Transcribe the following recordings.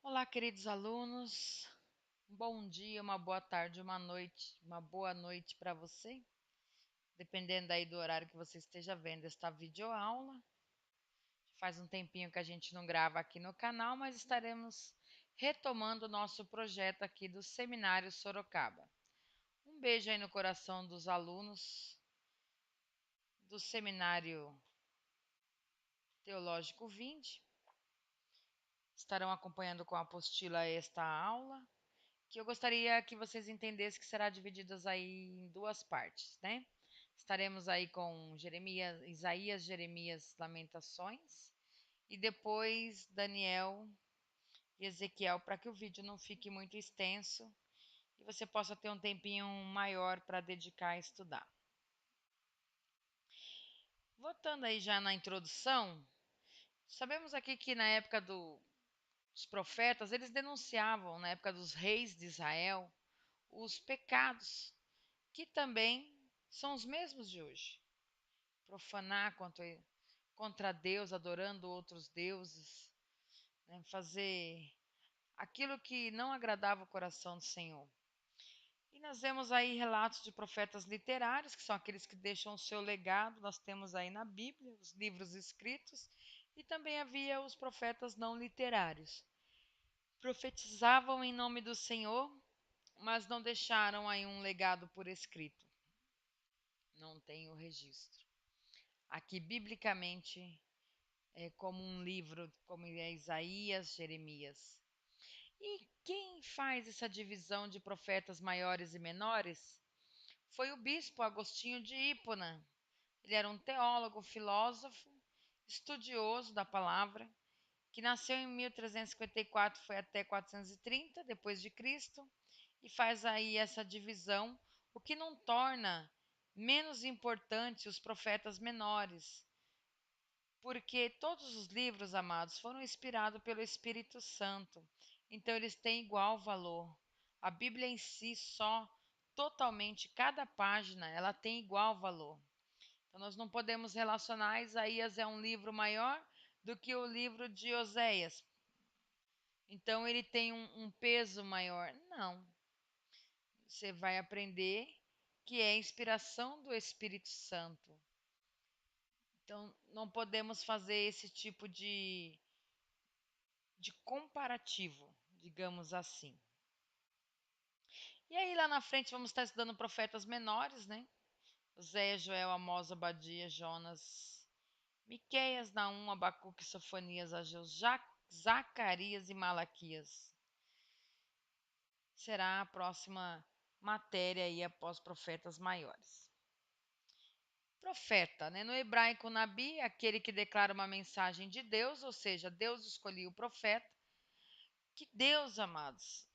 Olá, queridos alunos. Um bom dia, uma boa tarde, uma boa noite para você, dependendo aí do horário que você esteja vendo esta videoaula. Faz um tempinho que a gente não grava aqui no canal, mas estaremos retomando o nosso projeto aqui do Seminário Sorocaba. Um beijo aí no coração dos alunos do Seminário Teológico Vinde. Estarão acompanhando com a apostila esta aula, que eu gostaria que vocês entendessem que será divididas aí em duas partes, né? Estaremos aí com Jeremias, Isaías, Jeremias, Lamentações e depois Daniel e Ezequiel, para que o vídeo não fique muito extenso e você possa ter um tempinho maior para dedicar a estudar. Voltando aí já na introdução, sabemos aqui que na época dos profetas, eles denunciavam, na época dos reis de Israel, os pecados que também são os mesmos de hoje. Profanar contra Deus, adorando outros deuses, né? Fazer aquilo que não agradava o coração do Senhor. E nós vemos aí relatos de profetas literários, que são aqueles que deixam o seu legado, nós temos aí na Bíblia, os livros escritos, e também havia os profetas não literários. Profetizavam em nome do Senhor, mas não deixaram aí um legado por escrito. Não tem o registro. Aqui, biblicamente, é como um livro, como é Isaías, Jeremias. E quem faz essa divisão de profetas maiores e menores foi o bispo Agostinho de Hipona. Ele era um teólogo, filósofo, estudioso da palavra, que nasceu em 1354, foi até 430 depois de Cristo, e faz aí essa divisão, o que não torna menos importante os profetas menores, porque todos os livros, amados, foram inspirados pelo Espírito Santo. Então, eles têm igual valor. A Bíblia em si, só, totalmente, cada página, ela tem igual valor. Então, nós não podemos relacionar. Isaías é um livro maior do que o livro de Oséias. Então, ele tem um peso maior. Não. Você vai aprender que é inspiração do Espírito Santo. Então, não podemos fazer esse tipo de comparativo, digamos assim. E aí lá na frente vamos estar estudando profetas menores, né? Oséias, Joel, Amós, Obadia, Jonas, Miqueias, Naum, Abacuque, Sofonias, Ageu, Zacarias e Malaquias. Será a próxima matéria aí após profetas maiores. Profeta, né? No hebraico, Nabi, aquele que declara uma mensagem de Deus, ou seja, Deus escolheu o profeta. Que Deus, amados,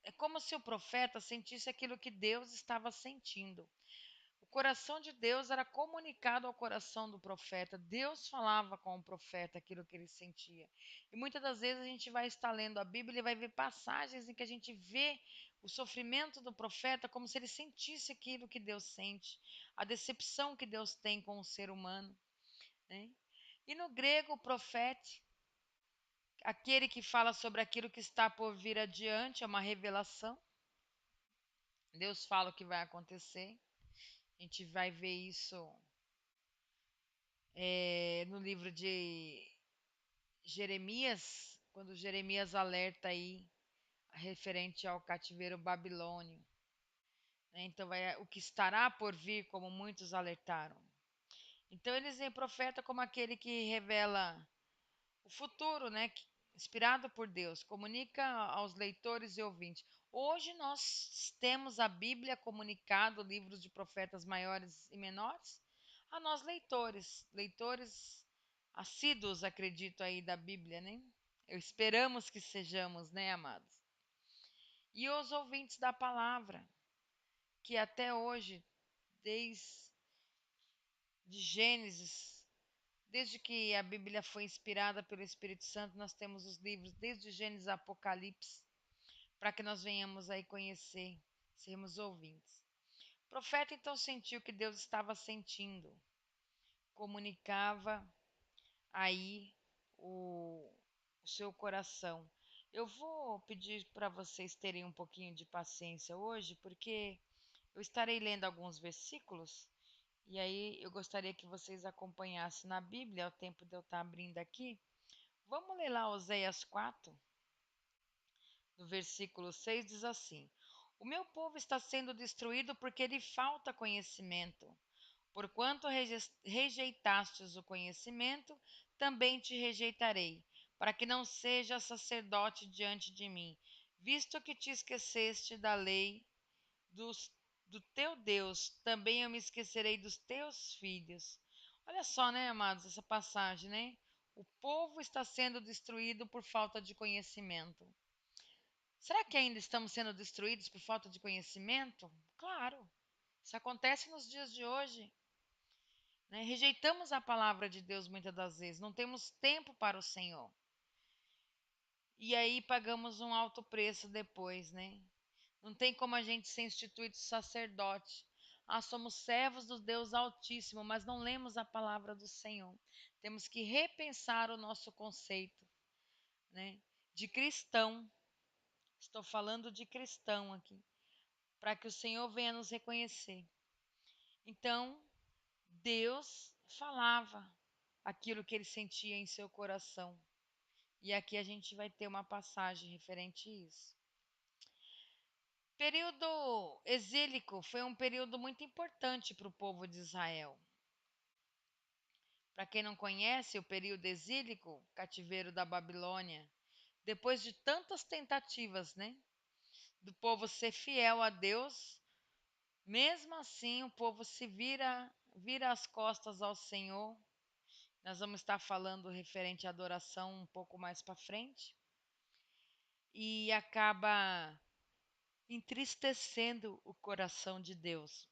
é como se o profeta sentisse aquilo que Deus estava sentindo. O coração de Deus era comunicado ao coração do profeta. Deus falava com o profeta aquilo que ele sentia. E muitas das vezes a gente vai estar lendo a Bíblia e vai ver passagens em que a gente vê o sofrimento do profeta como se ele sentisse aquilo que Deus sente, a decepção que Deus tem com o ser humano, né? E no grego, o profeta, aquele que fala sobre aquilo que está por vir adiante, é uma revelação. Deus fala o que vai acontecer. A gente vai ver isso no livro de Jeremias, quando Jeremias alerta aí referente ao cativeiro babilônio, né? Então, o que estará por vir, como muitos alertaram. Então, eles veem profeta como aquele que revela o futuro, né? Inspirado por Deus, comunica aos leitores e ouvintes. Hoje nós temos a Bíblia comunicado, livros de profetas maiores e menores, a nós leitores assíduos, acredito aí da Bíblia, né? Esperamos que sejamos, né, amados? E os ouvintes da palavra, que até hoje, desde Gênesis, desde que a Bíblia foi inspirada pelo Espírito Santo, nós temos os livros desde Gênesis a Apocalipse, para que nós venhamos aí conhecer, sermos ouvintes. O profeta então sentiu que Deus estava sentindo, comunicava aí o seu coração. Eu vou pedir para vocês terem um pouquinho de paciência hoje, porque eu estarei lendo alguns versículos e aí eu gostaria que vocês acompanhassem na Bíblia, é o tempo de eu estar abrindo aqui. Vamos ler lá Oséias 4, no versículo 6 diz assim: O meu povo está sendo destruído porque lhe falta conhecimento. Porquanto rejeitastes o conhecimento, também te rejeitarei, para que não sejas sacerdote diante de mim, visto que te esqueceste da lei dos, do teu Deus, também eu me esquecerei dos teus filhos. Olha só, né, amados, essa passagem, né? O povo está sendo destruído por falta de conhecimento. Será que ainda estamos sendo destruídos por falta de conhecimento? Claro, isso acontece nos dias de hoje. Né? Rejeitamos a palavra de Deus muitas das vezes, não temos tempo para o Senhor. E aí pagamos um alto preço depois, né? Não tem como a gente ser instituído sacerdote. Ah, somos servos do Deus Altíssimo, mas não lemos a palavra do Senhor. Temos que repensar o nosso conceito, né? De cristão. Estou falando de cristão aqui, para que o Senhor venha nos reconhecer. Então, Deus falava aquilo que ele sentia em seu coração. E aqui a gente vai ter uma passagem referente a isso. Período exílico foi um período muito importante para o povo de Israel. Para quem não conhece, o período exílico, cativeiro da Babilônia, depois de tantas tentativas, né, do povo ser fiel a Deus, mesmo assim o povo se vira as costas ao Senhor. Nós vamos estar falando referente à adoração um pouco mais para frente. E acaba entristecendo o coração de Deus.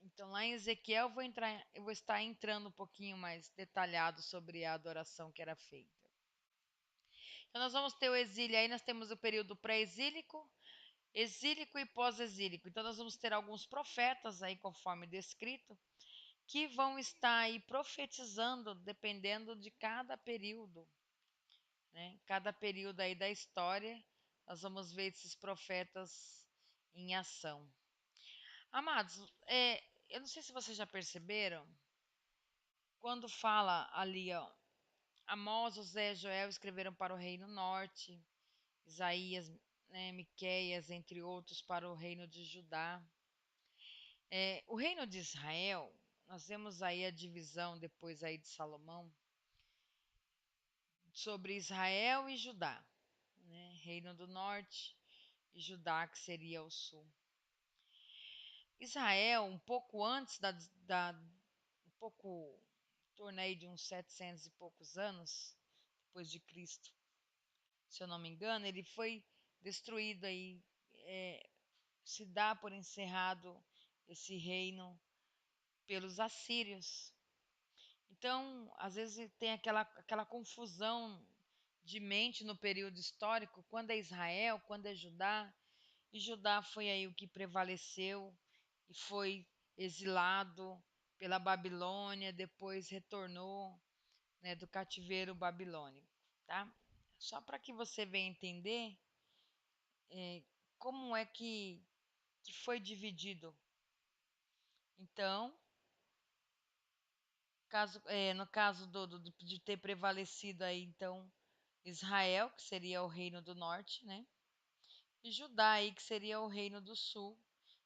Então, lá em Ezequiel, eu vou estar entrando um pouquinho mais detalhado sobre a adoração que era feita. Então, nós vamos ter o exílio, aí nós temos o período pré-exílico, exílico e pós-exílico. Então, nós vamos ter alguns profetas aí, conforme descrito, que vão estar aí profetizando, dependendo de cada período, né? Cada período aí da história, nós vamos ver esses profetas em ação. Amados, eu não sei se vocês já perceberam, quando fala ali, ó, Amós, José e Joel escreveram para o reino norte, Isaías, né, Miqueias, entre outros, para o reino de Judá. O reino de Israel, nós vemos aí a divisão depois aí de Salomão sobre Israel e Judá, né, reino do norte e Judá, que seria o sul. Israel, um pouco antes um pouco, em torno aí de uns 700 e poucos anos, depois de Cristo, se eu não me engano, ele foi destruído aí, se dá por encerrado esse reino pelos assírios. Então, às vezes tem aquela confusão de mente no período histórico, quando é Israel, quando é Judá, e Judá foi aí o que prevaleceu e foi exilado pela Babilônia, depois retornou, né, do cativeiro babilônico, tá? Só para que você venha entender como é que foi dividido. Então, no caso de ter prevalecido aí, então, Israel, que seria o reino do norte, né? E Judá aí, que seria o reino do sul.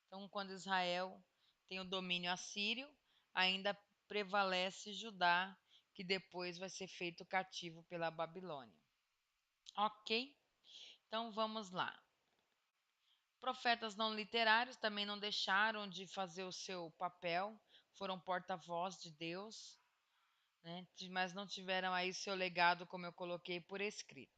Então, quando Israel tem o domínio assírio, ainda prevalece Judá, que depois vai ser feito cativo pela Babilônia. Ok? Então vamos lá. Profetas não literários também não deixaram de fazer o seu papel, foram porta-voz de Deus, né? Mas não tiveram aí seu legado, como eu coloquei por escrito.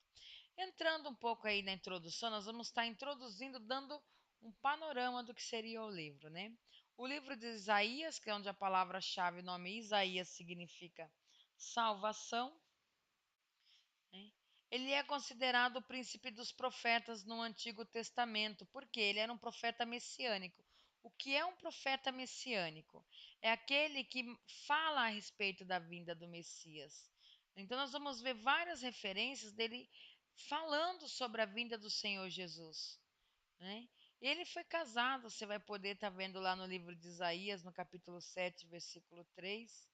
Entrando um pouco aí na introdução, nós vamos estar introduzindo, dando um panorama do que seria o livro, né? O livro de Isaías, que é onde a palavra-chave, o nome Isaías significa salvação, né? Ele é considerado o príncipe dos profetas no Antigo Testamento, porque ele era um profeta messiânico. O que é um profeta messiânico? É aquele que fala a respeito da vinda do Messias. Então, nós vamos ver várias referências dele falando sobre a vinda do Senhor Jesus, né? Ele foi casado, você vai poder estar vendo lá no livro de Isaías, no capítulo 7, versículo 3,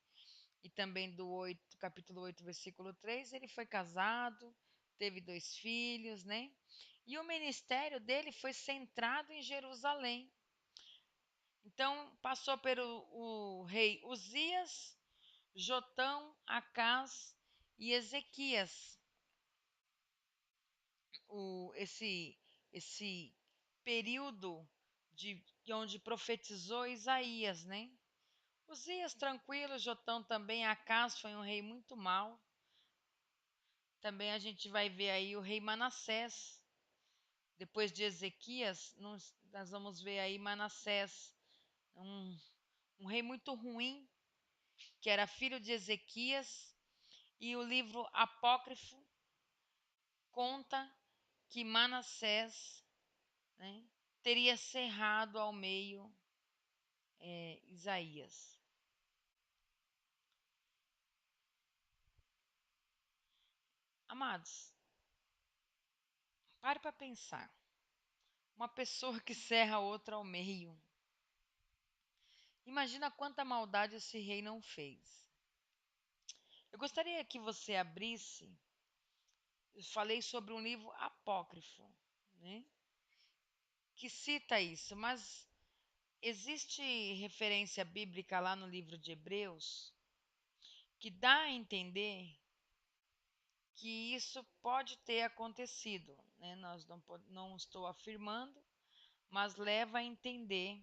e também do 8, capítulo 8, versículo 3. Ele foi casado, teve 2 filhos, né? E o ministério dele foi centrado em Jerusalém. Então, passou pelo o rei Uzias, Jotão, Acás e Ezequias. Esse período onde profetizou Isaías, né? Uzias tranquilo, Jotão também, Acás foi um rei muito mau. Também a gente vai ver aí o rei Manassés. Depois de Ezequias, nós vamos ver aí Manassés, um, um rei muito ruim, que era filho de Ezequias. E o livro apócrifo conta que Manassés, né, teria cerrado ao meio Isaías. Amados, pare para pensar. Uma pessoa que serra outra ao meio. Imagina quanta maldade esse rei não fez. Eu gostaria que você abrisse. Eu falei sobre um livro apócrifo, né, que cita isso, mas existe referência bíblica lá no livro de Hebreus que dá a entender que isso pode ter acontecido, né? Nós não estou afirmando, mas leva a entender.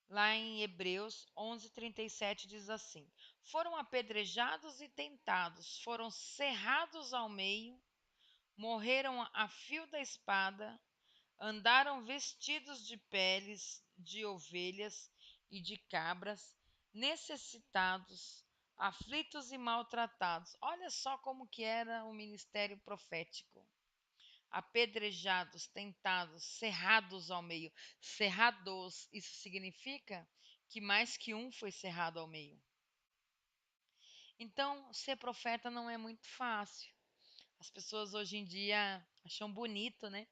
Lá em Hebreus 11:37 diz assim: foram apedrejados e tentados, foram cerrados ao meio, morreram a fio da espada, andaram vestidos de peles de ovelhas e de cabras, necessitados, aflitos e maltratados. Olha só como que era o ministério profético. Apedrejados, tentados, cerrados ao meio. Cerrados, isso significa que mais que um foi cerrado ao meio. Então, ser profeta não é muito fácil. As pessoas hoje em dia acham bonito, né?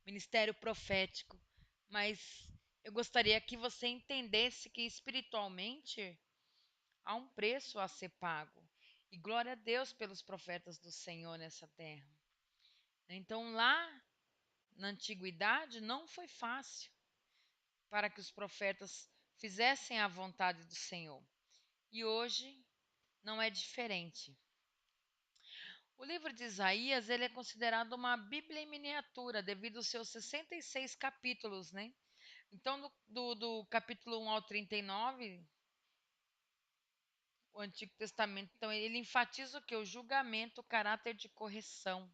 Ministério profético. Mas eu gostaria que você entendesse que espiritualmente há um preço a ser pago. E glória a Deus pelos profetas do Senhor nessa terra. Então, lá na antiguidade, não foi fácil para que os profetas fizessem a vontade do Senhor. E hoje não é diferente. O livro de Isaías ele é considerado uma Bíblia em miniatura, devido aos seus 66 capítulos, né? Então, do capítulo 1 ao 39, o Antigo Testamento, então, ele enfatiza o que? O julgamento, o caráter de correção,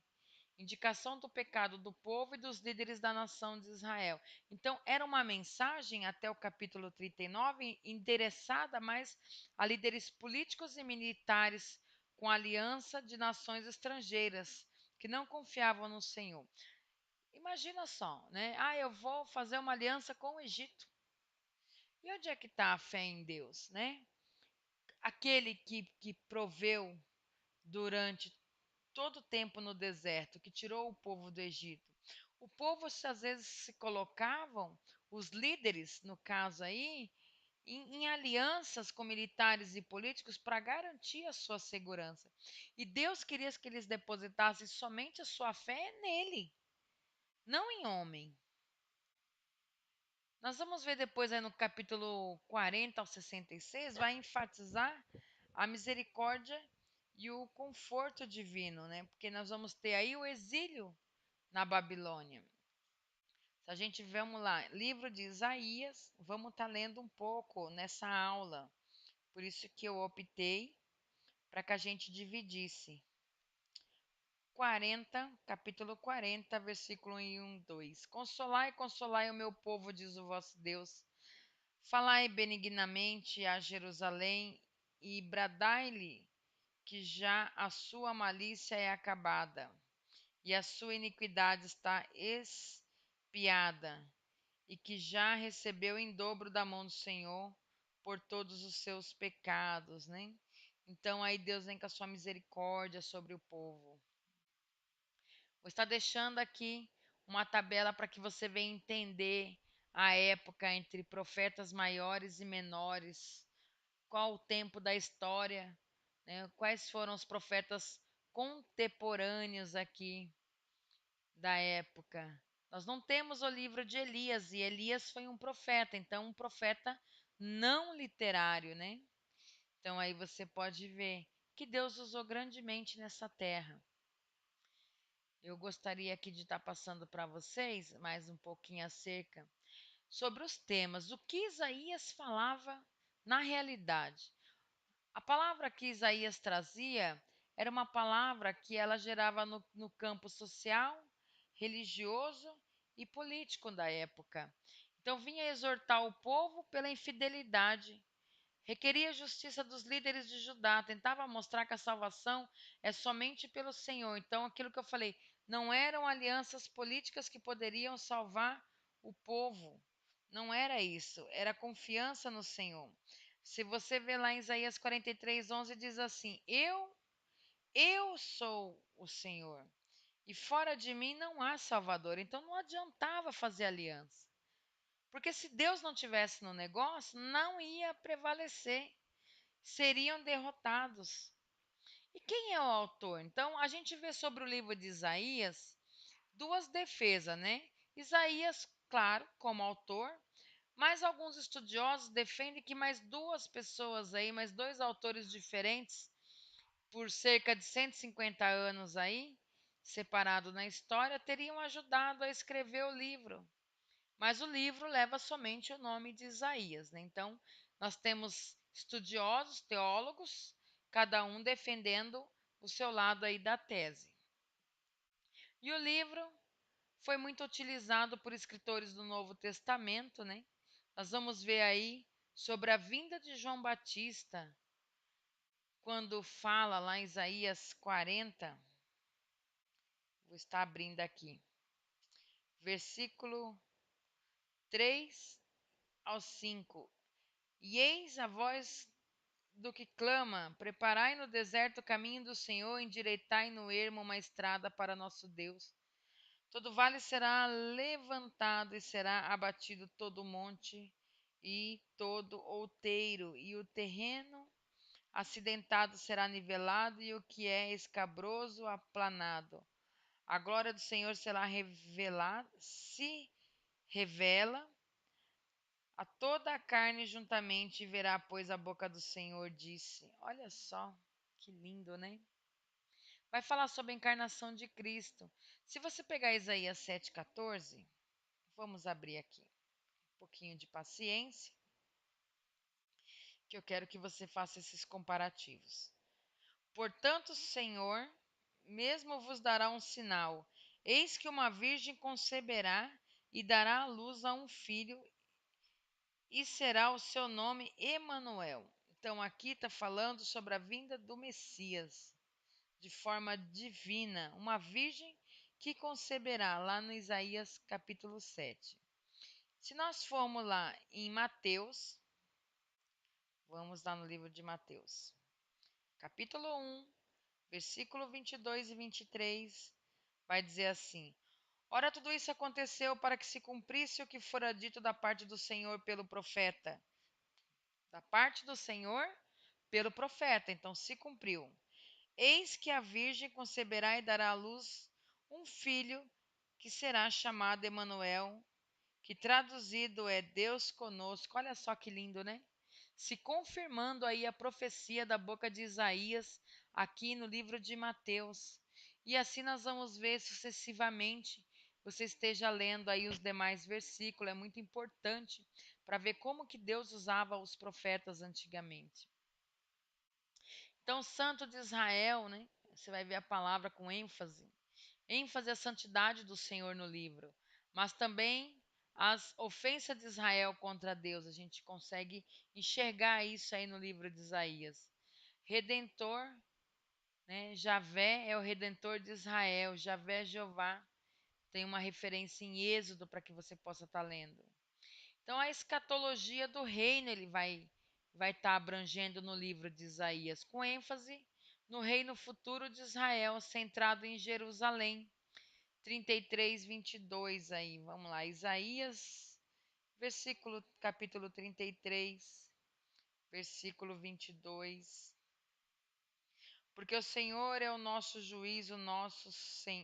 indicação do pecado do povo e dos líderes da nação de Israel. Então, era uma mensagem, até o capítulo 39, endereçada mais a líderes políticos e militares com aliança de nações estrangeiras, que não confiavam no Senhor. Imagina só, né? Eu vou fazer uma aliança com o Egito. E onde é que está a fé em Deus, né? Aquele que proveu durante todo o tempo no deserto, que tirou o povo do Egito. O povo às vezes se colocavam, os líderes, no caso aí, em alianças com militares e políticos para garantir a sua segurança. E Deus queria que eles depositassem somente a sua fé nele, não em homem. Nós vamos ver depois aí no capítulo 40 ao 66, vai enfatizar a misericórdia e o conforto divino, né? Porque nós vamos ter aí o exílio na Babilônia. Se a gente, vamos lá, livro de Isaías, vamos estar lendo um pouco nessa aula. Por isso que eu optei para que a gente dividisse. 40, capítulo 40, versículo 1, 2. Consolai, consolai o meu povo, diz o vosso Deus. Falai benignamente a Jerusalém e bradai-lhe que já a sua malícia é acabada e a sua iniquidade está expiada e que já recebeu em dobro da mão do Senhor por todos os seus pecados, né? Então aí Deus vem com a sua misericórdia sobre o povo. Vou estar deixando aqui uma tabela para que você venha entender a época entre profetas maiores e menores, qual o tempo da história, né? Quais foram os profetas contemporâneos aqui da época. Nós não temos o livro de Elias, e Elias foi um profeta, então um profeta não literário, né? Então aí você pode ver que Deus usou grandemente nessa terra. Eu gostaria aqui de estar passando para vocês mais um pouquinho acerca sobre os temas, o que Isaías falava na realidade. A palavra que Isaías trazia era uma palavra que ela gerava no campo social, religioso e político da época. Então vinha exortar o povo pela infidelidade, requeria justiça dos líderes de Judá, tentava mostrar que a salvação é somente pelo Senhor. Então, aquilo que eu falei, não eram alianças políticas que poderiam salvar o povo. Não era isso, era confiança no Senhor. Se você vê lá em Isaías 43:11 diz assim: Eu sou o Senhor, e fora de mim não há Salvador. Então não adiantava fazer aliança. Porque se Deus não tivesse no negócio, não ia prevalecer, seriam derrotados. E quem é o autor? Então, a gente vê sobre o livro de Isaías duas defesas, né? Isaías, claro, como autor, mas alguns estudiosos defendem que mais duas pessoas aí, mais dois autores diferentes, por cerca de 150 anos aí, separado na história, teriam ajudado a escrever o livro. Mas o livro leva somente o nome de Isaías, né? Então, nós temos estudiosos, teólogos, cada um defendendo o seu lado aí da tese. E o livro foi muito utilizado por escritores do Novo Testamento, né? Nós vamos ver aí sobre a vinda de João Batista, quando fala lá em Isaías 40, vou estar abrindo aqui, versículo 3 ao 5. E eis a voz do que clama: preparai no deserto o caminho do Senhor, endireitai no ermo uma estrada para nosso Deus. Todo vale será levantado e será abatido todo monte e todo outeiro, e o terreno acidentado será nivelado, e o que é escabroso aplanado. A glória do Senhor será revelada, se revela a toda a carne juntamente, verá, pois a boca do Senhor disse. Olha só, que lindo, né? Vai falar sobre a encarnação de Cristo. Se você pegar Isaías 7,14, vamos abrir aqui. Um pouquinho de paciência, que eu quero que você faça esses comparativos. Portanto, Senhor, mesmo vos dará um sinal. Eis que uma virgem conceberá e dará à luz a um filho, e será o seu nome Emanuel. Então aqui está falando sobre a vinda do Messias, de forma divina, uma virgem que conceberá, lá no Isaías capítulo 7. Se nós formos lá em Mateus, vamos lá no livro de Mateus, capítulo 1, versículo 22 e 23, vai dizer assim: Ora, tudo isso aconteceu para que se cumprisse o que fora dito da parte do Senhor pelo profeta. Da parte do Senhor pelo profeta, então se cumpriu. Eis que a virgem conceberá e dará à luz um filho, que será chamado Emanuel, que traduzido é Deus conosco. Olha só que lindo, né? Se confirmando aí a profecia da boca de Isaías aqui no livro de Mateus. E assim nós vamos ver sucessivamente. Você esteja lendo aí os demais versículos, é muito importante para ver como que Deus usava os profetas antigamente. Então, Santo de Israel, né? Você vai ver a palavra com ênfase. ênfase à santidade do Senhor no livro, mas também as ofensas de Israel contra Deus. A gente consegue enxergar isso aí no livro de Isaías. Redentor, né? Javé é o redentor de Israel. Javé é Jeová. Tem uma referência em Êxodo para que você possa estar lendo. Então, a escatologia do reino ele vai vai estar abrangendo no livro de Isaías, com ênfase no reino futuro de Israel, centrado em Jerusalém. 33, 22 aí, vamos lá, Isaías, capítulo 33, versículo 22. Porque o Senhor é o nosso juiz,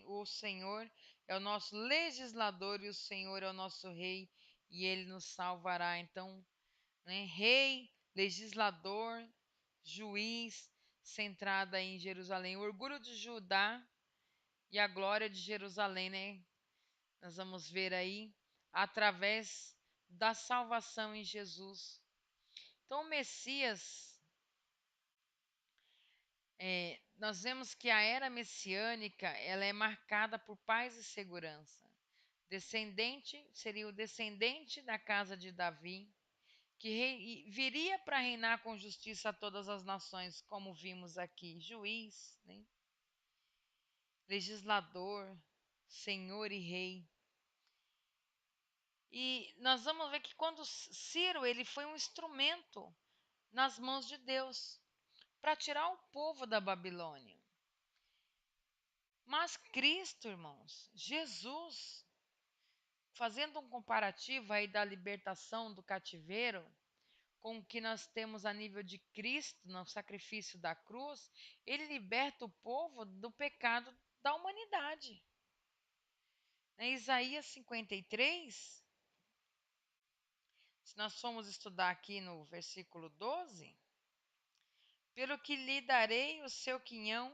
o Senhor é o nosso legislador e o Senhor é o nosso rei e ele nos salvará. Então, né, rei, legislador, juiz, centrada em Jerusalém. O orgulho de Judá e a glória de Jerusalém, né? Nós vamos ver aí através da salvação em Jesus. Então, o Messias, nós vemos que a era messiânica ela é marcada por paz e segurança. Descendente seria o descendente da casa de Davi, que viria para reinar com justiça a todas as nações, como vimos aqui, juiz, né? Legislador, senhor e rei. E nós vamos ver que quando Ciro ele foi um instrumento nas mãos de Deus para tirar o povo da Babilônia. Mas Cristo, irmãos, Jesus, fazendo um comparativo aí da libertação do cativeiro com o que nós temos a nível de Cristo no sacrifício da cruz, ele liberta o povo do pecado da humanidade. Em Isaías 53, se nós formos estudar aqui no versículo 12, pelo que lhe darei o seu quinhão,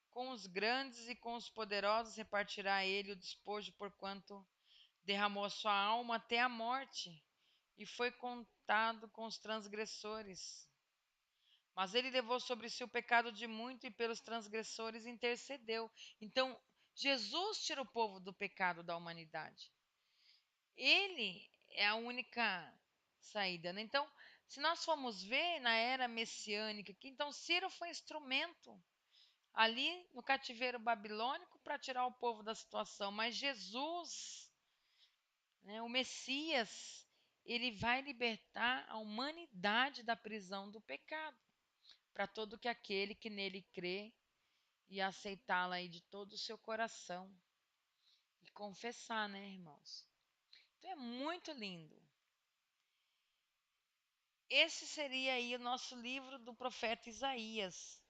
com os grandes e com os poderosos repartirá ele o despojo, porquanto derramou a sua alma até a morte e foi contado com os transgressores. Mas ele levou sobre si o pecado de muito e pelos transgressores intercedeu. Então, Jesus tira o povo do pecado da humanidade. Ele é a única saída, né? Então, se nós formos ver na era messiânica, que então Ciro foi instrumento ali no cativeiro babilônico para tirar o povo da situação, mas Jesus, né, o Messias, ele vai libertar a humanidade da prisão do pecado, para todo que aquele que nele crê e aceitá-la aí de todo o seu coração e confessar, né, irmãos? Então é muito lindo. Esse seria aí o nosso livro do profeta Isaías,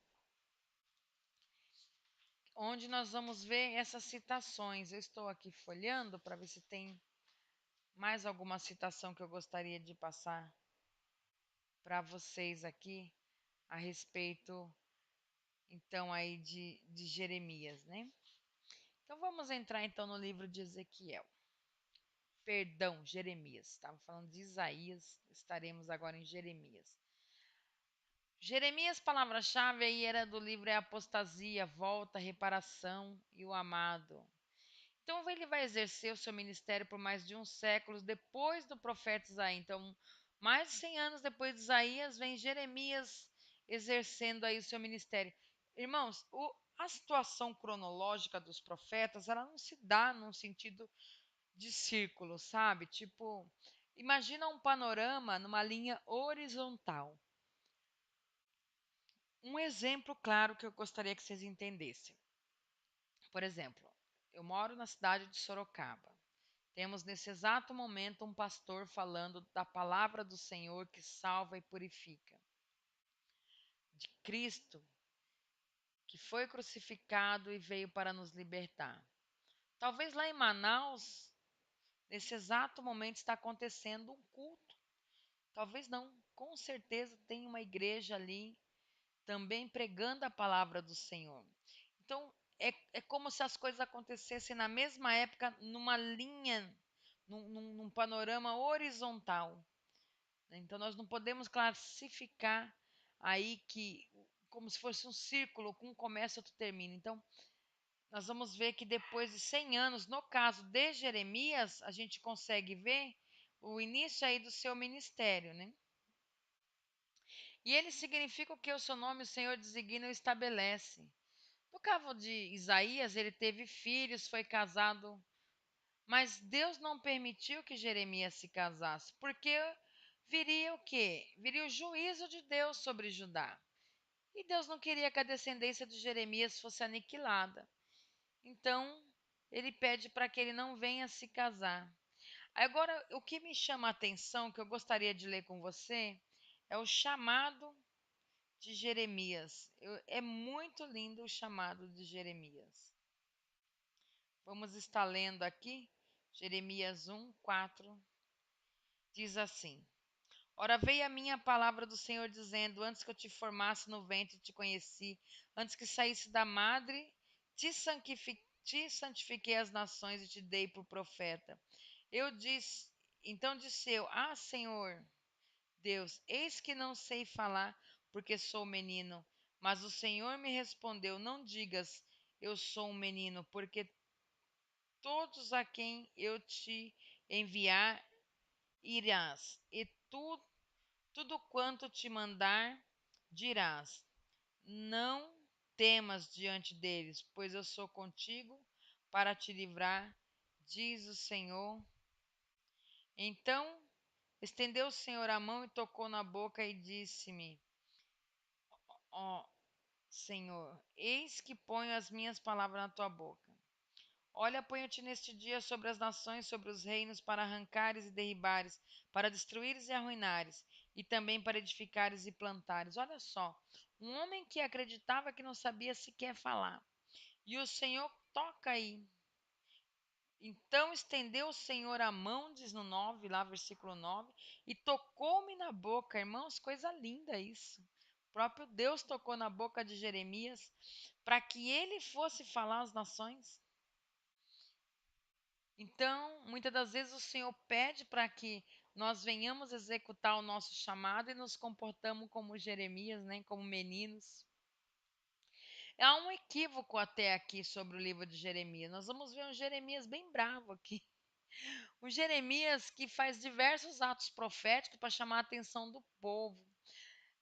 onde nós vamos ver essas citações. Eu estou aqui folhando para ver se tem mais alguma citação que eu gostaria de passar para vocês aqui a respeito, então, aí de Jeremias, né? Então, vamos entrar, então, no livro de Ezequiel. Perdão, Jeremias. Estava falando de Isaías, estaremos agora em Jeremias. Jeremias, palavra-chave aí era do livro é apostasia, volta, reparação e o amado. Então ele vai exercer o seu ministério por mais de um século depois do profeta Isaías. Então, mais de 100 anos depois de Isaías, vem Jeremias exercendo aí o seu ministério. Irmãos, a situação cronológica dos profetas, ela não se dá num sentido de círculo, sabe? Tipo, imagina um panorama numa linha horizontal. Um exemplo claro que eu gostaria que vocês entendessem. Por exemplo, eu moro na cidade de Sorocaba. Temos nesse exato momento um pastor falando da palavra do Senhor que salva e purifica. De Cristo, que foi crucificado e veio para nos libertar. Talvez lá em Manaus, nesse exato momento, está acontecendo um culto. Talvez não, com certeza tem uma igreja ali também pregando a palavra do Senhor. Então, é como se as coisas acontecessem na mesma época, numa linha, num panorama horizontal. Então, nós não podemos classificar aí que como se fosse um círculo, com um começa e outro termina. Então, nós vamos ver que depois de 100 anos, no caso de Jeremias, a gente consegue ver o início aí do seu ministério, né? E ele significa o que o seu nome o Senhor designa e estabelece. No caso de Isaías, ele teve filhos, foi casado, mas Deus não permitiu que Jeremias se casasse, porque viria o quê? Viria o juízo de Deus sobre Judá. E Deus não queria que a descendência de Jeremias fosse aniquilada. Então, ele pede para que ele não venha se casar. Agora, o que me chama a atenção, que eu gostaria de ler com você, é o chamado de Jeremias. É muito lindo o chamado de Jeremias. Vamos estar lendo aqui, Jeremias 1:4, diz assim: Ora, veio a minha palavra do Senhor dizendo: Antes que eu te formasse no ventre, te conheci. Antes que saísse da madre, te santifiquei as nações e te dei por profeta. Eu disse, então disse eu: Ah, Senhor Deus, eis que não sei falar, porque sou menino. Mas o Senhor me respondeu: Não digas, eu sou um menino, porque todos a quem eu te enviar irás, e tudo quanto te mandar, dirás: Não temas diante deles, pois eu sou contigo para te livrar, diz o Senhor. Então estendeu o Senhor a mão e tocou na boca e disse-me: Ó Senhor, eis que ponho as minhas palavras na tua boca. Olha, ponho-te neste dia sobre as nações, sobre os reinos, para arrancares e derribares, para destruíres e arruinares, e também para edificares e plantares. Olha só, um homem que acreditava que não sabia sequer falar. E o Senhor toca aí. Então estendeu o Senhor a mão, diz no 9, lá versículo 9, e tocou-me na boca. Irmãos, coisa linda isso. O próprio Deus tocou na boca de Jeremias para que ele fosse falar às nações. Então, muitas das vezes o Senhor pede para que nós venhamos executar o nosso chamado e nos comportamos como Jeremias, né, como meninos. Há um equívoco até aqui sobre o livro de Jeremias. Nós vamos ver um Jeremias bem bravo aqui. Um Jeremias que faz diversos atos proféticos para chamar a atenção do povo.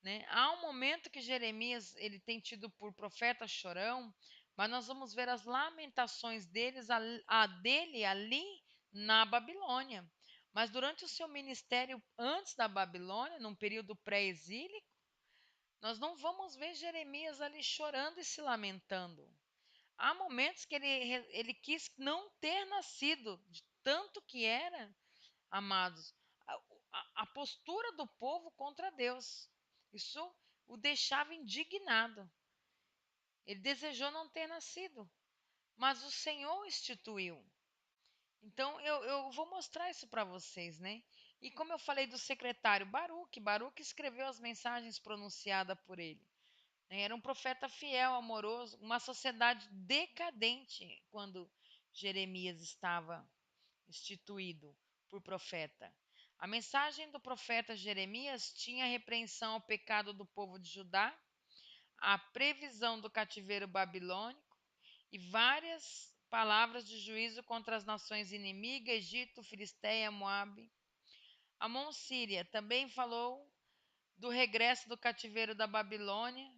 Né? Há um momento que Jeremias ele tem tido por profeta chorão, mas nós vamos ver as lamentações dele ali na Babilônia. Mas durante o seu ministério antes da Babilônia, num período pré-exílico, nós não vamos ver Jeremias ali chorando e se lamentando. Há momentos que ele quis não ter nascido, de tanto que era, amados, a postura do povo contra Deus. Isso o deixava indignado. Ele desejou não ter nascido, mas o Senhor instituiu. Então eu vou mostrar isso para vocês, né? E como eu falei do secretário Baruque escreveu as mensagens pronunciadas por ele. Né? Era um profeta fiel, amoroso, uma sociedade decadente quando Jeremias estava instituído por profeta. A mensagem do profeta Jeremias tinha repreensão ao pecado do povo de Judá, a previsão do cativeiro babilônico e várias palavras de juízo contra as nações inimigas, Egito, Filisteia, Moabe. Amon Síria também falou do regresso do cativeiro da Babilônia,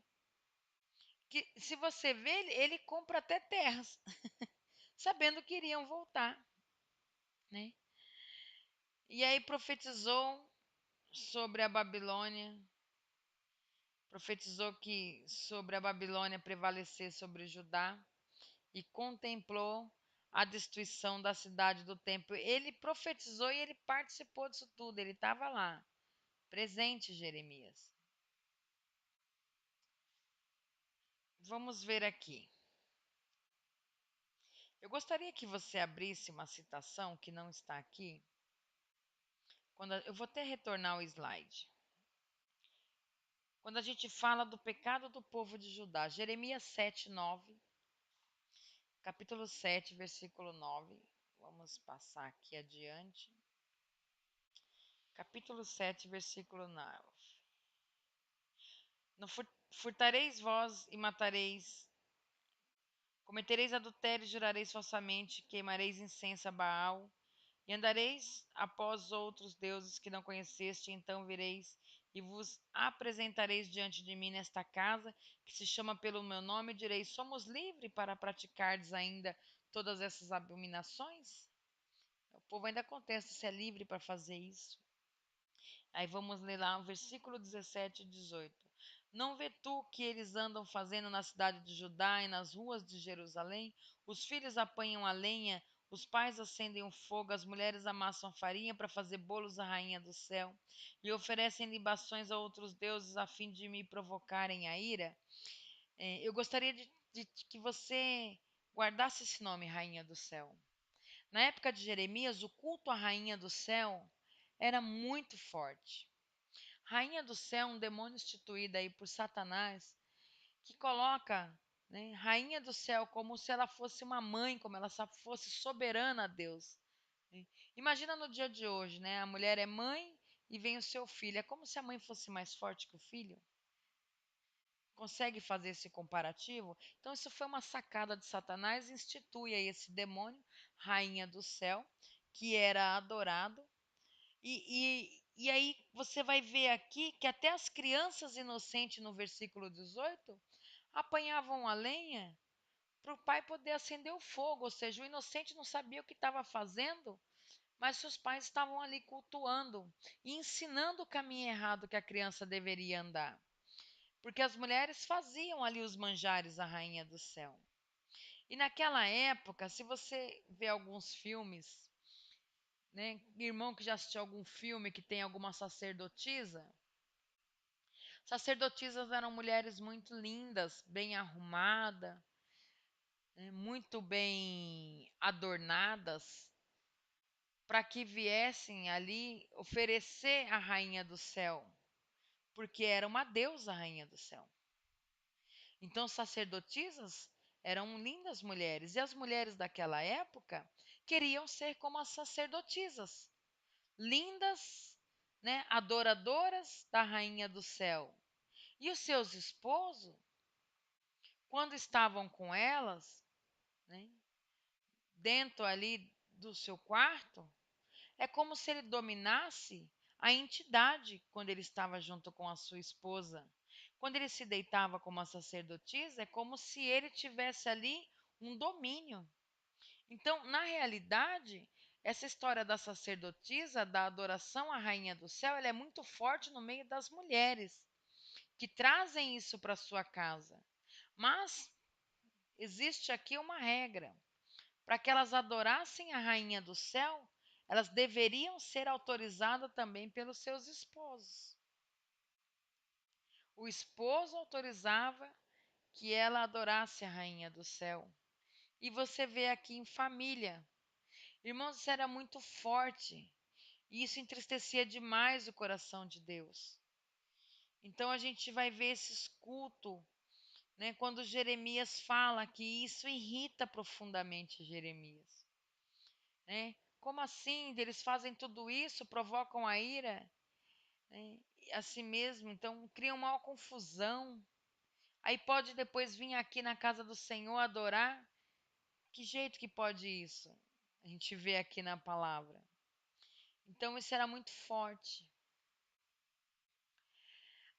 que se você vê, ele compra até terras, sabendo que iriam voltar, né? E aí profetizou sobre a Babilônia, profetizou que sobre a Babilônia prevalecer sobre Judá e contemplou a destruição da cidade do templo. Ele profetizou e ele participou disso tudo, ele estava lá, presente, Jeremias. Vamos ver aqui. Eu gostaria que você abrisse uma citação que não está aqui. Eu vou até retornar o slide. Quando a gente fala do pecado do povo de Judá, Jeremias 7:9, capítulo 7, versículo 9. Vamos passar aqui adiante. Capítulo 7, versículo 9. Não furtareis vós e matareis, cometereis adultério e jurareis falsamente, queimareis incenso a Baal, e andareis após outros deuses que não conheceste, então vireis e vos apresentareis diante de mim nesta casa, que se chama pelo meu nome, e direis: somos livres para praticardes ainda todas essas abominações? O povo ainda contesta se é livre para fazer isso. Aí vamos ler lá o versículo 17 e 18. Não vê tu que eles andam fazendo na cidade de Judá e nas ruas de Jerusalém? Os filhos apanham a lenha, os pais acendem o fogo, as mulheres amassam farinha para fazer bolos à rainha do céu e oferecem libações a outros deuses a fim de me provocarem a ira. Eu gostaria de que você guardasse esse nome, Rainha do Céu. Na época de Jeremias, o culto à Rainha do Céu era muito forte. Rainha do Céu, um demônio instituído aí por Satanás, que coloca, né, Rainha do Céu como se ela fosse uma mãe, como ela fosse soberana a Deus, né? Imagina no dia de hoje, né? A mulher é mãe e vem o seu filho. É como se a mãe fosse mais forte que o filho. Consegue fazer esse comparativo? Então, isso foi uma sacada de Satanás, institui aí esse demônio, rainha do céu, que era adorado. E aí você vai ver aqui que até as crianças inocentes, no versículo 18, apanhavam a lenha para o pai poder acender o fogo. Ou seja, o inocente não sabia o que estava fazendo, mas seus pais estavam ali cultuando e ensinando o caminho errado que a criança deveria andar. Porque as mulheres faziam ali os manjares à rainha do céu. E naquela época, se você vê alguns filmes, né, irmão que já assistiu algum filme que tem alguma sacerdotisa, sacerdotisas eram mulheres muito lindas, bem arrumadas, né, muito bem adornadas, para que viessem ali oferecer a rainha do céu, porque era uma deusa a rainha do céu. Então, sacerdotisas eram lindas mulheres, e as mulheres daquela época queriam ser como as sacerdotisas, lindas, né, adoradoras da rainha do céu. E os seus esposos, quando estavam com elas, né, dentro ali do seu quarto, é como se ele dominasse a entidade quando ele estava junto com a sua esposa. Quando ele se deitava como uma sacerdotisa, é como se ele tivesse ali um domínio. Então, na realidade, essa história da sacerdotisa, da adoração à rainha do céu, ela é muito forte no meio das mulheres que trazem isso para sua casa. Mas existe aqui uma regra. Para que elas adorassem a rainha do céu, elas deveriam ser autorizadas também pelos seus esposos. O esposo autorizava que ela adorasse a rainha do céu. E você vê aqui em família. Irmãos, isso era muito forte. E isso entristecia demais o coração de Deus. Então a gente vai ver esses cultos, né, quando Jeremias fala que isso irrita profundamente Jeremias. Né? Como assim? Eles fazem tudo isso, provocam a ira, né? A si mesmo, então criam uma confusão. Aí pode depois vir aqui na casa do Senhor adorar? Que jeito que pode isso? A gente vê aqui na palavra. Então isso era muito forte.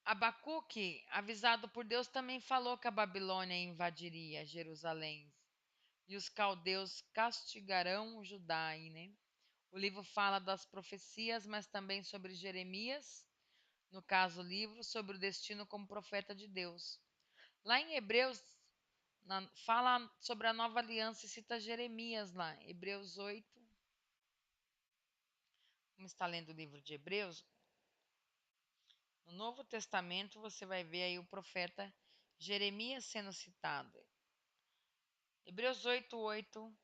Abacuque, avisado por Deus, também falou que a Babilônia invadiria Jerusalém e os caldeus castigarão o Judá, aí, né? O livro fala das profecias, mas também sobre Jeremias, no caso, o livro, sobre o destino como profeta de Deus. Lá em Hebreus, fala sobre a nova aliança e cita Jeremias lá, Hebreus 8. Como está lendo o livro de Hebreus, no Novo Testamento você vai ver aí o profeta Jeremias sendo citado. Hebreus 8:8.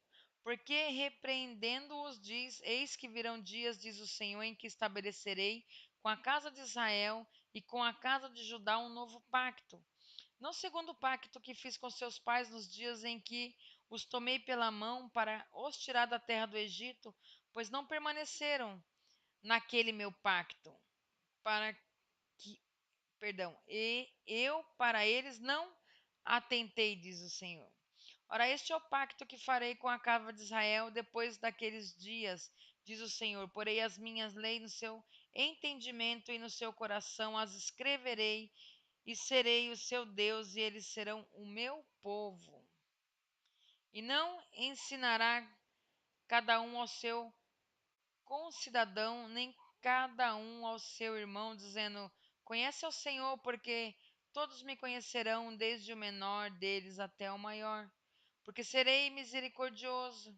Porque repreendendo-os diz: Eis que virão dias, diz o Senhor, em que estabelecerei com a casa de Israel e com a casa de Judá um novo pacto. Não segundo o pacto que fiz com seus pais nos dias em que os tomei pela mão para os tirar da terra do Egito, pois não permaneceram naquele meu pacto, para que, perdão, e eu para eles não atentei, diz o Senhor. Ora, este é o pacto que farei com a casa de Israel depois daqueles dias, diz o Senhor. Porei as minhas leis no seu entendimento e no seu coração, as escreverei, e serei o seu Deus, e eles serão o meu povo. E não ensinará cada um ao seu concidadão, nem cada um ao seu irmão, dizendo: Conhece ao Senhor, porque todos me conhecerão, desde o menor deles até o maior. Porque serei misericordioso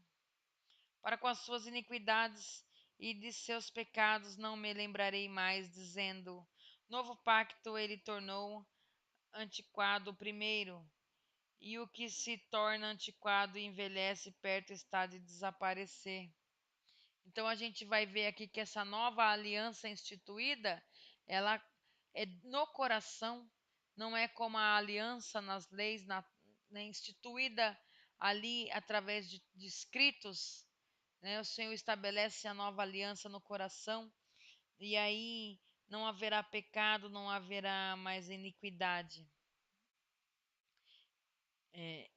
para com as suas iniquidades, e de seus pecados não me lembrarei mais, dizendo: Novo pacto ele tornou antiquado o primeiro, e o que se torna antiquado e envelhece perto está de desaparecer. Então a gente vai ver aqui que essa nova aliança instituída, ela é no coração, não é como a aliança nas leis, né, instituída ali através de escritos, né? O Senhor estabelece a nova aliança no coração e aí não haverá pecado, não haverá mais iniquidade. É,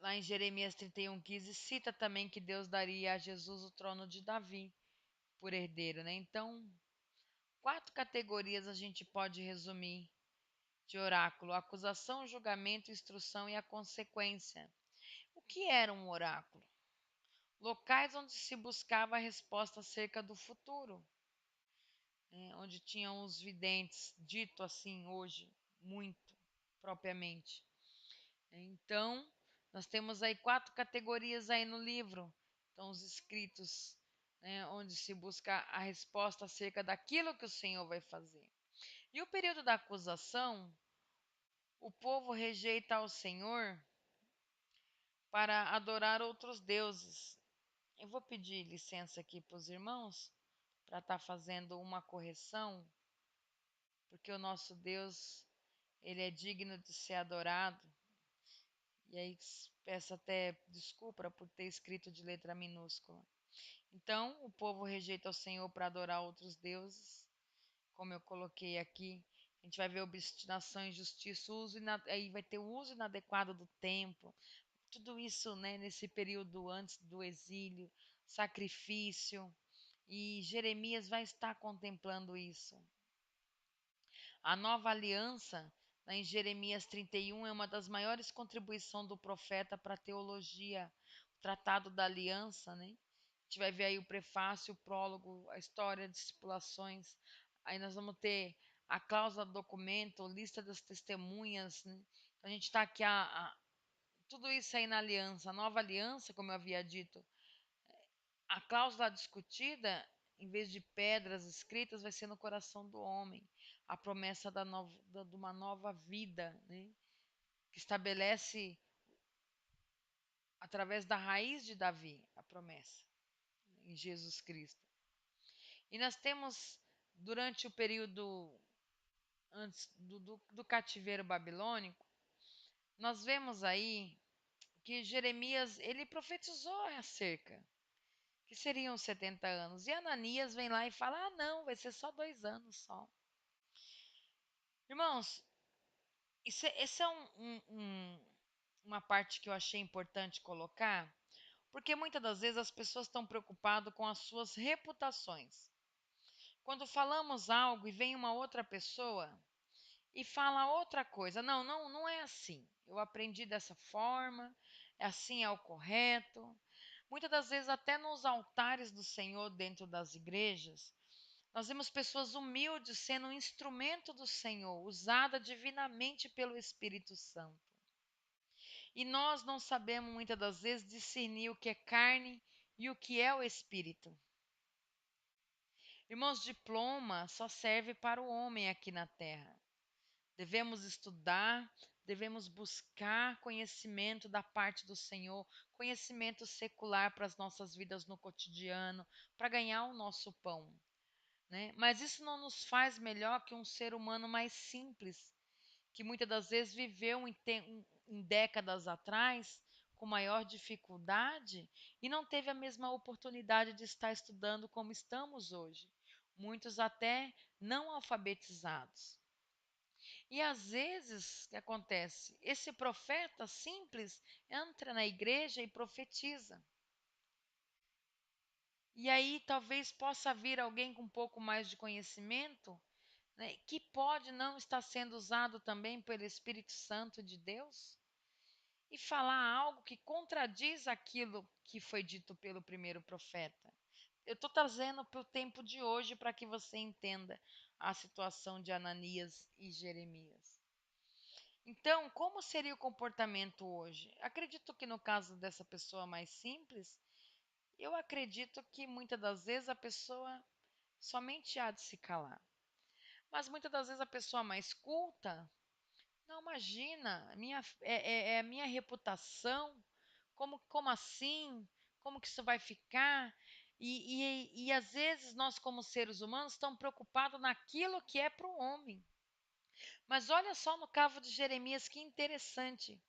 lá em Jeremias 31:15 cita também que Deus daria a Jesus o trono de Davi por herdeiro, né? Então, 4 categorias a gente pode resumir de oráculo: acusação, julgamento, instrução e a consequência. O que era um oráculo? Locais onde se buscava a resposta acerca do futuro, né? Onde tinham os videntes, dito assim hoje, muito propriamente. Então, nós temos aí 4 categorias aí no livro. Então, os escritos, né, onde se busca a resposta acerca daquilo que o Senhor vai fazer. E o período da acusação, o povo rejeita ao Senhor para adorar outros deuses. Eu vou pedir licença aqui para os irmãos para estar fazendo uma correção, porque o nosso Deus, ele é digno de ser adorado. E aí peço até desculpa por ter escrito de letra minúscula. Então, o povo rejeita o Senhor para adorar outros deuses, como eu coloquei aqui. A gente vai ver obstinação, injustiça, aí vai ter o uso inadequado do templo. Tudo isso, né, nesse período antes do exílio, sacrifício. E Jeremias vai estar contemplando isso. A nova aliança, lá em Jeremias 31, é uma das maiores contribuições do profeta para a teologia, o Tratado da Aliança, né? A gente vai ver aí o prefácio, o prólogo, a história, discipulações. Aí nós vamos ter a cláusula do documento, lista das testemunhas, né? Então a gente está aqui, tudo isso aí na aliança. A nova aliança, como eu havia dito, a cláusula discutida, em vez de pedras escritas, vai ser no coração do homem. A promessa de uma nova vida, né? Que estabelece, através da raiz de Davi, a promessa, em Jesus Cristo. E nós temos, durante o período antes do cativeiro babilônico, nós vemos aí que Jeremias, ele profetizou acerca que seriam 70 anos. E Ananias vem lá e fala: Ah, não, vai ser só 2 anos só. Irmãos, esse é uma parte que eu achei importante colocar, porque muitas das vezes as pessoas estão preocupadas com as suas reputações. Quando falamos algo e vem uma outra pessoa e fala outra coisa, não, não, não é assim. Eu aprendi dessa forma, assim é o correto. Muitas das vezes, até nos altares do Senhor, dentro das igrejas, nós vemos pessoas humildes sendo um instrumento do Senhor, usada divinamente pelo Espírito Santo. E nós não sabemos muitas das vezes discernir o que é carne e o que é o Espírito. Irmãos, diploma só serve para o homem aqui na terra. Devemos estudar, devemos buscar conhecimento da parte do Senhor, conhecimento secular para as nossas vidas no cotidiano, para ganhar o nosso pão, né? Mas isso não nos faz melhor que um ser humano mais simples, que muitas das vezes viveu em décadas atrás com maior dificuldade e não teve a mesma oportunidade de estar estudando como estamos hoje. Muitos até não alfabetizados. E às vezes, o que acontece? Esse profeta simples entra na igreja e profetiza. E aí talvez possa vir alguém com um pouco mais de conhecimento, né, que pode não estar sendo usado também pelo Espírito Santo de Deus, e falar algo que contradiz aquilo que foi dito pelo primeiro profeta. eu estou trazendo para o tempo de hoje para que você entenda a situação de Ananias e Jeremias. Então, como seria o comportamento hoje? Acredito que no caso dessa pessoa mais simples, eu acredito que muitas das vezes a pessoa somente há de se calar. Mas muitas das vezes a pessoa mais culta, não imagina, é a minha reputação, como assim? Como que isso vai ficar? E às vezes nós, como seres humanos, estamos preocupados naquilo que é para o homem. Mas olha só no caso de Jeremias, que interessante.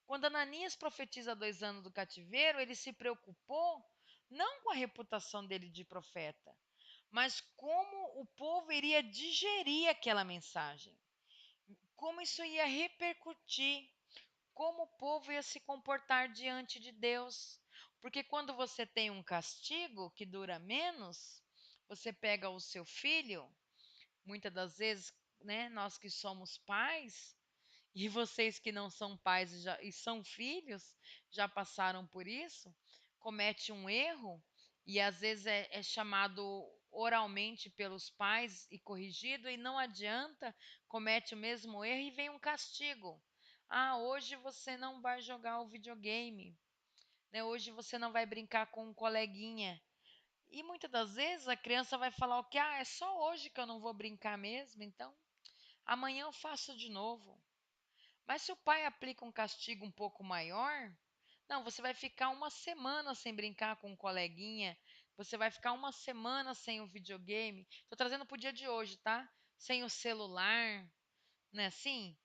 Quando Ananias profetiza 2 anos do cativeiro, ele se preocupou não com a reputação dele de profeta, mas como o povo iria digerir aquela mensagem, como isso ia repercutir, como o povo ia se comportar diante de Deus. Porque quando você tem um castigo que dura menos, você pega o seu filho, muitas das vezes, né, nós que somos pais, e vocês que não são pais e são filhos, já passaram por isso, comete um erro e às vezes é chamado oralmente pelos pais e corrigido e não adianta, comete o mesmo erro e vem um castigo. Ah, hoje você não vai jogar o videogame, né? Hoje você não vai brincar com um coleguinha. E muitas das vezes a criança vai falar o que? Ah, é só hoje que eu não vou brincar mesmo, então amanhã eu faço de novo. Mas se o pai aplica um castigo um pouco maior, não, você vai ficar uma semana sem brincar com um coleguinha, você vai ficar uma semana sem o videogame. Estou trazendo para o dia de hoje, tá? Sem o celular, não é assim?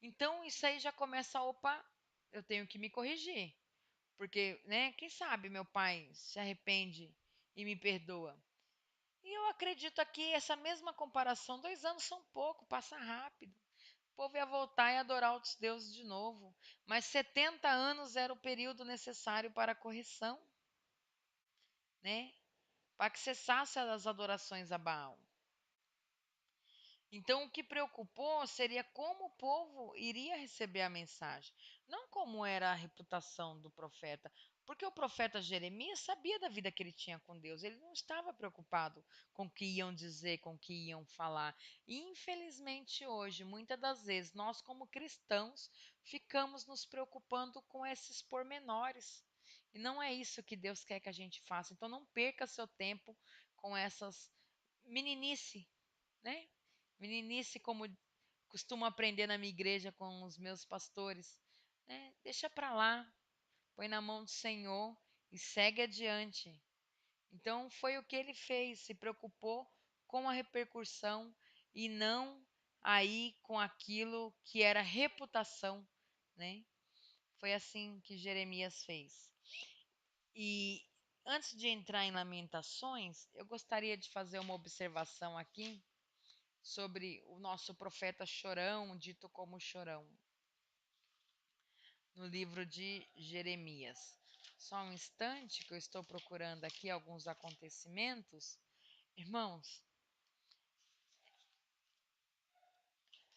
Então isso aí já começa, opa, eu tenho que me corrigir. Porque, né, quem sabe meu pai se arrepende e me perdoa. E eu acredito aqui, essa mesma comparação, 2 anos são pouco, passa rápido. O povo ia voltar e adorar outros deuses de novo. Mas 70 anos era o período necessário para a correção, né? Para que cessasse as adorações a Baal. Então, o que preocupou seria como o povo iria receber a mensagem, não como era a reputação do profeta. Porque o profeta Jeremias sabia da vida que ele tinha com Deus, ele não estava preocupado com o que iam dizer, com o que iam falar. E, infelizmente, hoje, muitas das vezes, nós, como cristãos, ficamos nos preocupando com esses pormenores. E não é isso que Deus quer que a gente faça. Então, não perca seu tempo com essas meninice, né? Meninice, como costumo aprender na minha igreja com os meus pastores, né? Deixa para lá, põe na mão do Senhor e segue adiante. Então foi o que ele fez, se preocupou com a repercussão e não aí com aquilo que era reputação, né? Foi assim que Jeremias fez. E antes de entrar em Lamentações, eu gostaria de fazer uma observação aqui sobre o nosso profeta Chorão, dito como Chorão, no livro de Jeremias. Só um instante que eu estou procurando aqui alguns acontecimentos. Irmãos,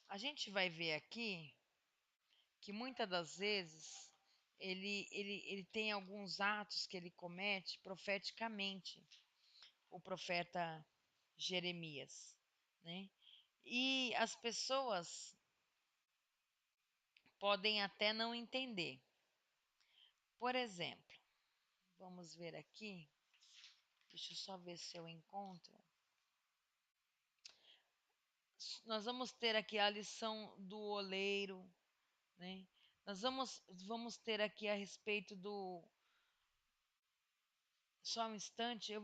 a gente vai ver aqui que muitas das vezes ele tem alguns atos que ele comete profeticamente, o profeta Jeremias, né? E as pessoas podem até não entender. Por exemplo, vamos ver aqui. Deixa eu só ver se eu encontro. Nós vamos ter aqui a lição do oleiro, né? Nós vamos ter aqui a respeito do. Só um instante, eu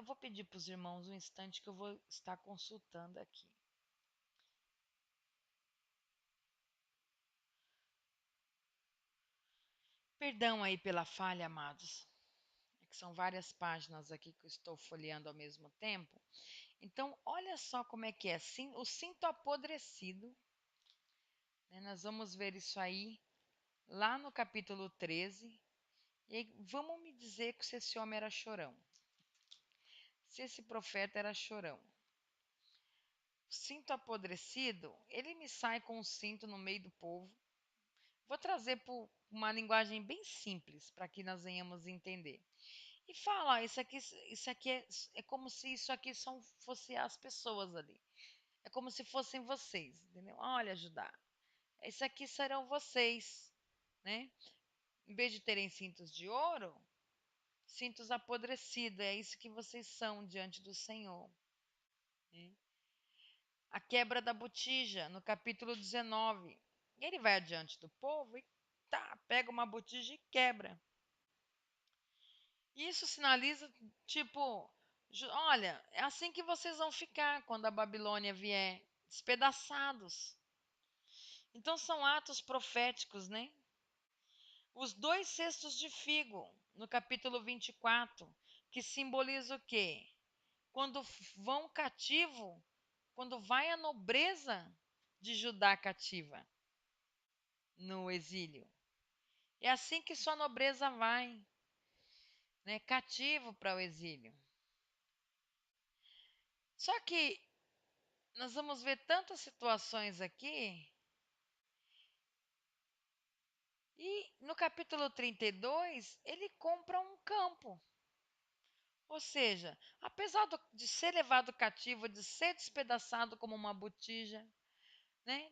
vou pedir para os irmãos um instante que eu vou estar consultando aqui. Perdão aí pela falha, amados. É que são várias páginas aqui que eu estou folheando ao mesmo tempo. Então, olha só como é que é. O cinto apodrecido, né? Nós vamos ver isso aí lá no capítulo 13. E aí, vamos me dizer que se esse homem era chorão. Se esse profeta era chorão. Cinto apodrecido, ele me sai com um cinto no meio do povo. Vou trazer por uma linguagem bem simples para que nós venhamos entender. e fala, ó, isso aqui é como se isso aqui são, fosse as pessoas ali. É como se fossem vocês, entendeu? Olha, Judá, isso aqui serão vocês, né? Em vez de terem cintos de ouro, cintos apodrecidos, é isso que vocês são diante do Senhor. Né? A quebra da botija, no capítulo 19. Ele vai adiante do povo e tá, pega uma botija e quebra. Isso sinaliza, tipo, olha, é assim que vocês vão ficar quando a Babilônia vier, despedaçados. Então são atos proféticos, né? Os 2 cestos de figo, no capítulo 24, que simboliza o quê? Quando vão cativo, quando vai a nobreza de Judá cativa no exílio. É assim que sua nobreza vai, né, cativo para o exílio. Só que nós vamos ver tantas situações aqui, e no capítulo 32, ele compra um campo. Ou seja, apesar de ser levado cativo, de ser despedaçado como uma botija, né?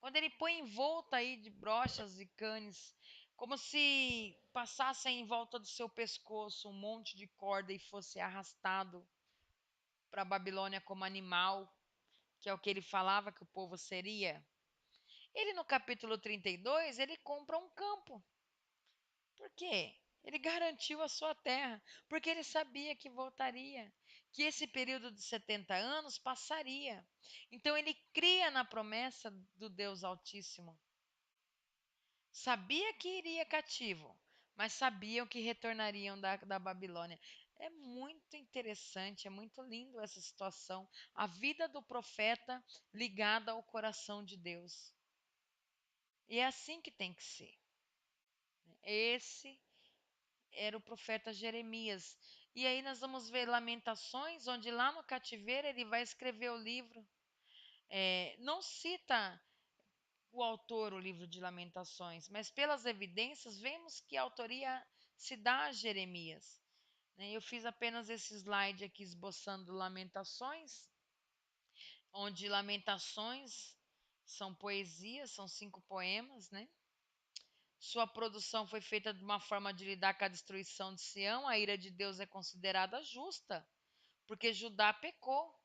Quando ele põe em volta aí de brochas e canes, como se passassem em volta do seu pescoço um monte de corda e fosse arrastado para a Babilônia como animal, que é o que ele falava que o povo seria. Ele no capítulo 32, ele compra um campo. Por quê? Ele garantiu a sua terra, porque ele sabia que voltaria, que esse período de 70 anos passaria. Então ele cria na promessa do Deus Altíssimo. Sabia que iria cativo, mas sabiam que retornariam da Babilônia. É muito interessante, é muito lindo essa situação. A vida do profeta ligada ao coração de Deus. E é assim que tem que ser. Esse era o profeta Jeremias. E aí nós vamos ver Lamentações, onde lá no cativeiro ele vai escrever o livro. Não cita o autor o livro de Lamentações, mas pelas evidências vemos que a autoria se dá a Jeremias. Né? Eu fiz apenas esse slide aqui esboçando Lamentações, onde Lamentações são poesias, são 5 poemas, né? Sua produção foi feita de uma forma de lidar com a destruição de Sião. A ira de Deus é considerada justa, porque Judá pecou,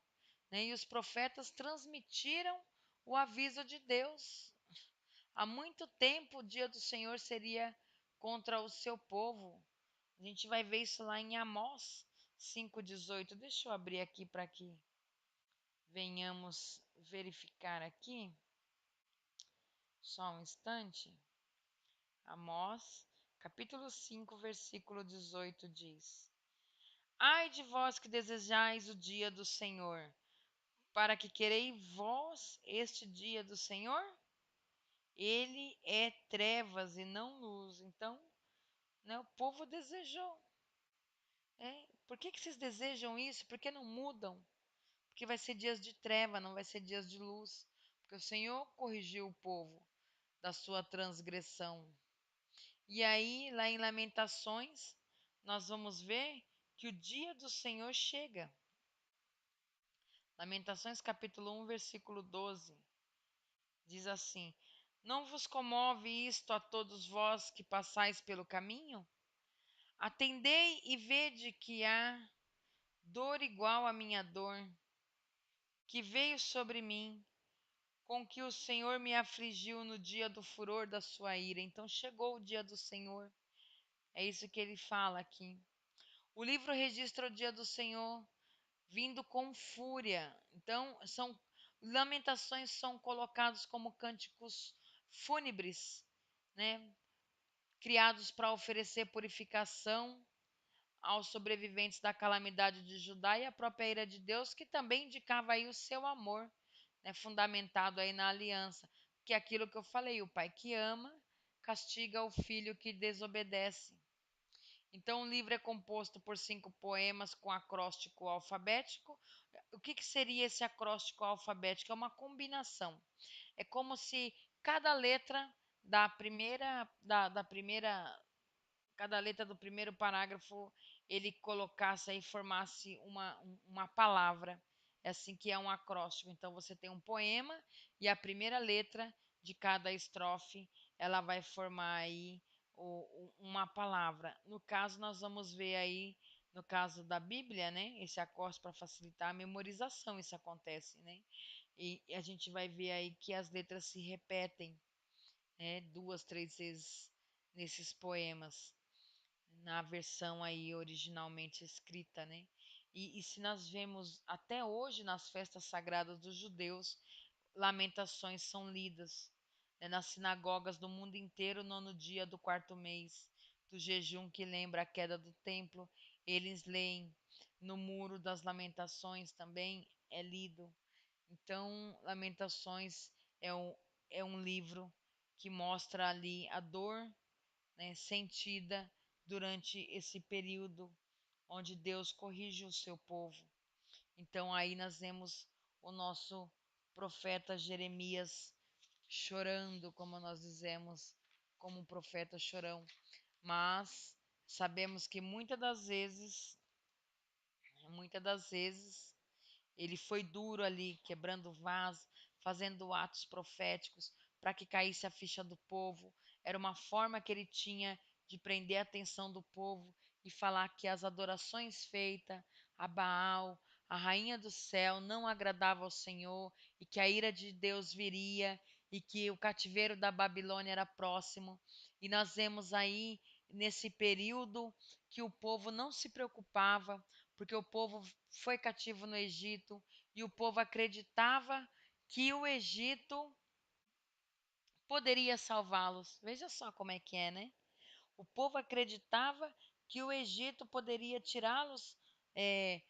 né? E os profetas transmitiram o aviso de Deus. Há muito tempo o dia do Senhor seria contra o seu povo. A gente vai ver isso lá em Amós 5,18. Deixa eu abrir aqui para que venhamos verificar aqui. Só um instante. Amós, capítulo 5, versículo 18 diz: Ai de vós que desejais o dia do Senhor, para que querei vós este dia do Senhor? Ele é trevas e não luz. Então, né, o povo desejou. Por que vocês desejam isso? Por que não mudam? Porque vai ser dias de treva, não vai ser dias de luz. Porque o Senhor corrigiu o povo da sua transgressão. E aí, lá em Lamentações, nós vamos ver que o dia do Senhor chega. Lamentações capítulo 1, versículo 12. Diz assim: Não vos comove isto a todos vós que passais pelo caminho? Atendei e vede que há dor igual à minha dor, que veio sobre mim, com que o Senhor me afligiu no dia do furor da sua ira. Então chegou o dia do Senhor. É isso que ele fala aqui. O livro registra o dia do Senhor vindo com fúria. Então, lamentações são colocados como cânticos fúnebres, né? Criados para oferecer purificação aos sobreviventes da calamidade de Judá e a própria ira de Deus, que também indicava aí o seu amor, né, fundamentado aí na aliança, que é aquilo que eu falei, o pai que ama castiga o filho que desobedece. Então, o livro é composto por 5 poemas com acróstico alfabético. O que seria esse acróstico alfabético? É uma combinação. É como se cada letra da primeira, cada letra do primeiro parágrafo ele colocasse aí, formasse uma palavra. É assim que é um acróstico. Então você tem um poema e a primeira letra de cada estrofe, ela vai formar aí uma palavra. No caso, nós vamos ver aí, no caso da Bíblia, né? Esse acróstico para facilitar a memorização, isso acontece, né? E a gente vai ver aí que as letras se repetem, né? Duas, três vezes nesses poemas na versão aí originalmente escrita, né? E se nós vemos até hoje nas festas sagradas dos judeus, lamentações são lidas, né, nas sinagogas do mundo inteiro, no dia do quarto mês do jejum que lembra a queda do templo, eles leem no muro das lamentações também é lido. Então, Lamentações é é um livro que mostra ali a dor, né, sentida durante esse período onde Deus corrige o seu povo. Então aí nós vemos o nosso profeta Jeremias chorando, como nós dizemos, como um profeta chorão. Mas sabemos que muitas das vezes ele foi duro ali, quebrando vaso, fazendo atos proféticos para que caísse a ficha do povo. Era uma forma que ele tinha de prender a atenção do povo e falar que as adorações feitas a Baal, a rainha do céu, não agradava ao Senhor e que a ira de Deus viria e que o cativeiro da Babilônia era próximo. E nós vemos aí nesse período que o povo não se preocupava, porque o povo foi cativo no Egito e o povo acreditava que o Egito poderia salvá-los. Veja só como é que é, né? O povo acreditava que o Egito poderia tirá-los é,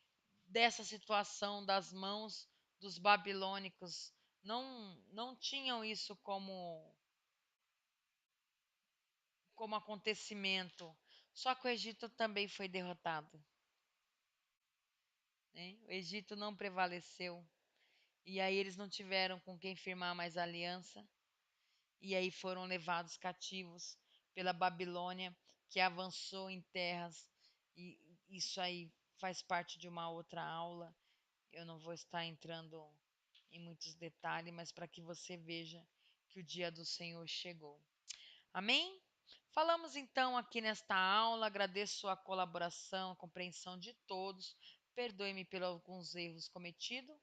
dessa situação das mãos dos babilônicos. Não tinham isso como acontecimento. Só que o Egito também foi derrotado, né? O Egito não prevaleceu. E aí eles não tiveram com quem firmar mais aliança. E aí foram levados cativos pela Babilônia, que avançou em terras. E isso aí faz parte de uma outra aula. Eu não vou estar entrando em muitos detalhes, mas para que você veja que o dia do Senhor chegou. Amém? Falamos então aqui nesta aula. Agradeço a colaboração, a compreensão de todos. Perdoe-me pelos alguns erros cometidos,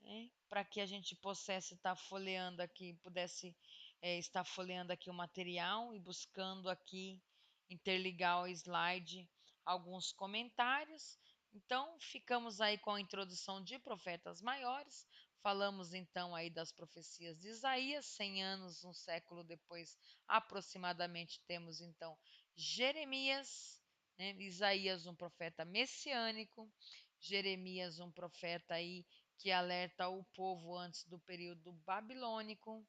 né, para que a gente pudesse estar folheando aqui, pudesse estar folheando aqui o material e buscando aqui interligar ao slide alguns comentários. Então, ficamos aí com a introdução de profetas maiores. Falamos então aí das profecias de Isaías, 100 anos, um século depois, aproximadamente, temos então Jeremias, né, Isaías, um profeta messiânico, Jeremias, um profeta aí que alerta o povo antes do período babilônico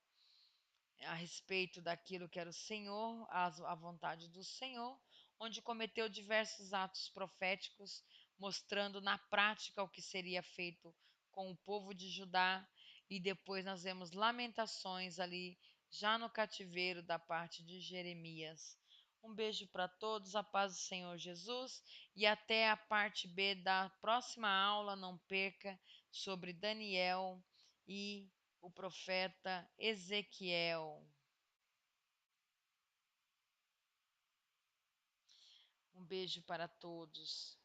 a respeito daquilo que era o Senhor, a vontade do Senhor, onde cometeu diversos atos proféticos, mostrando na prática o que seria feito com o povo de Judá, e depois nós vemos lamentações ali, já no cativeiro da parte de Jeremias. Um beijo para todos, a paz do Senhor Jesus, e até a parte B da próxima aula, não perca, sobre Daniel e o profeta Ezequiel. Um beijo para todos.